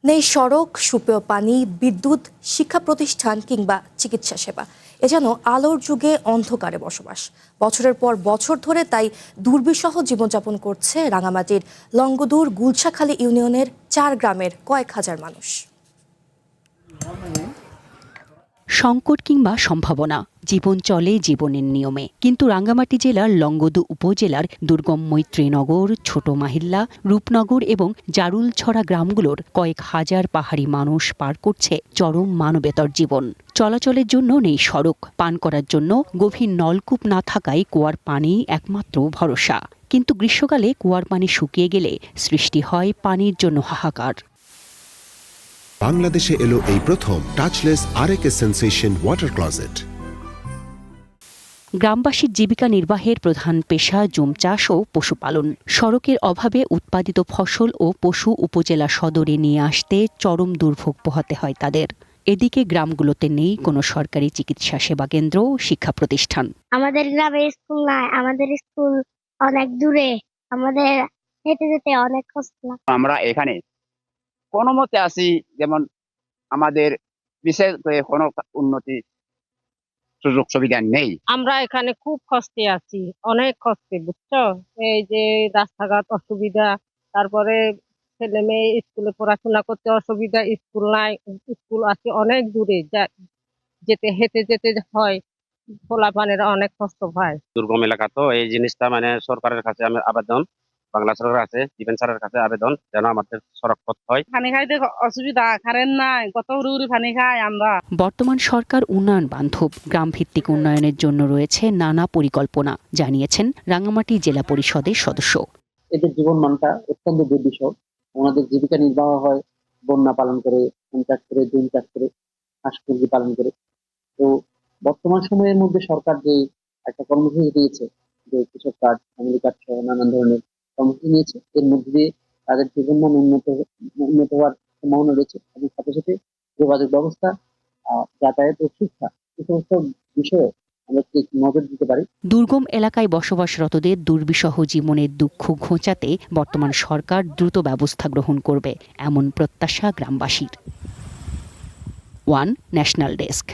নেই সড়ক, সুপেয় পানি, বিদ্যুৎ, শিক্ষা প্রতিষ্ঠান কিংবা চিকিৎসা সেবা। এ যেন আলোর যুগে অন্ধকারে বসবাস। বছরের পর বছর ধরে তাই দুর্বিষহ জীবনযাপন করছে রাঙামাটির লংগদুর গুলশাখালী ইউনিয়নের 4 গ্রামের কয়েক হাজার মানুষ। সংকট কিংবা সম্ভাবনা, জীবন চলে জীবনের নিয়মে। কিন্তু রাঙ্গামাটি জেলার লংগদু উপজেলার দুর্গম মৈত্রীনগর, ছোট মাহিল্লা, রূপনগর এবং জারুলছড়া গ্রামগুলোর কয়েক হাজার পাহাড়ি মানুষ পার করছে চরম মানবেতর জীবন। চলাচলের জন্য নেই সড়ক, পান করার জন্য গভীর নলকূপ না থাকায় কুয়ার পানি একমাত্র ভরসা। কিন্তু গ্রীষ্মকালে কুয়ার পানি শুকিয়ে গেলে সৃষ্টি হয় পানির জন্য হাহাকার। বাংলাদেশে এলো এই প্রথম টাচলেস আরএকে সেন্সেশন ওয়াটার ক্লোজেট। গ্রামবাসীর জীবিকা নির্বাহের প্রধান পেশা জুম চাষ ও পশুপালন। সড়কের অভাবে উৎপাদিত ফসল ও পশু উপজেলা সদরে নিয়ে আসতে চরম দুর্ভোগ পোহাতে হয় তাদের। এদিকে গ্রামগুলোতে নেই কোনো সরকারি চিকিৎসা সেবা কেন্দ্র, শিক্ষা প্রতিষ্ঠান। আমাদের গ্রামে স্কুল নাই, আমাদের স্কুল অনেক দূরে, আমাদের হেঁটে যেতে অনেক কষ্ট লাগে। আমরা এখানে কোনো মতে আছি, যেমন আমাদের বিশেষ করে কোনো উন্নতি সুযোগ সুবিধা নেই। আমরা এখানে খুব কষ্টে আছি, অনেক কষ্টে, বুঝছো। এই যে রাস্তাঘাট অসুবিধা, তারপরে ছেলে মেয়ে স্কুলে পড়াশোনা করতে অসুবিধা, স্কুল নাই, স্কুল আছে অনেক দূরে, যেতে হেঁটে যেতে হয়, পোলাপানেরা অনেক কষ্ট পায়। দুর্গম এলাকা, তো এই জিনিসটা সরকারের কাছে আমি আবেদন, বাংলা সরকারের কাছে, ডিফেন্স সরকারের কাছে আবেদন যেন আমাদের সড়ক পথ হয়। পানি খাইতে অসুবিধা, কারেন্ট নাই, কত উড়ি পানি খাই আমরা। বর্তমান সরকার উন্নয়ন বান্ধব, গ্রামভিত্তিক উন্নয়নের জন্য রয়েছে নানা পরিকল্পনা, জানিয়েছেন রাঙ্গামাটি জেলা পরিষদের সদস্য। এদের জীবনমানটা অত্যন্ত দুর্বিষহ। ওনাদের জীবিকা নির্বাহ হয় বন্যা পালন করে, ধান চাষ করে, জুম চাষ করে, হাঁস মুরগি পালন করে। তো বর্তমান সময়ের মধ্যে সরকার যে একটা কর্মসূচি দিয়েছে, যে কৃষক কার্ড, ফ্যামিলি কার্ড সহ নানান ধরনের কর্মসূচি নিয়েছে, এর মধ্যে দিয়ে তাদের জীবনমান উন্নত হওয়ার সম্ভাবনা রয়েছে এবং সাথে সাথে যোগাযোগ ব্যবস্থা, যাতায়াত ও শিক্ষা, এই সমস্ত বিষয়ে আমরা নজর দিতে পারি। দুর্গম এলাকায় বসবাসরতদের দুর্বিষহ জীবনের দুঃখ ঘোচাতে বর্তমান সরকার দ্রুত ব্যবস্থা গ্রহণ করবে, এমন প্রত্যাশা গ্রামবাসীর। One national desk.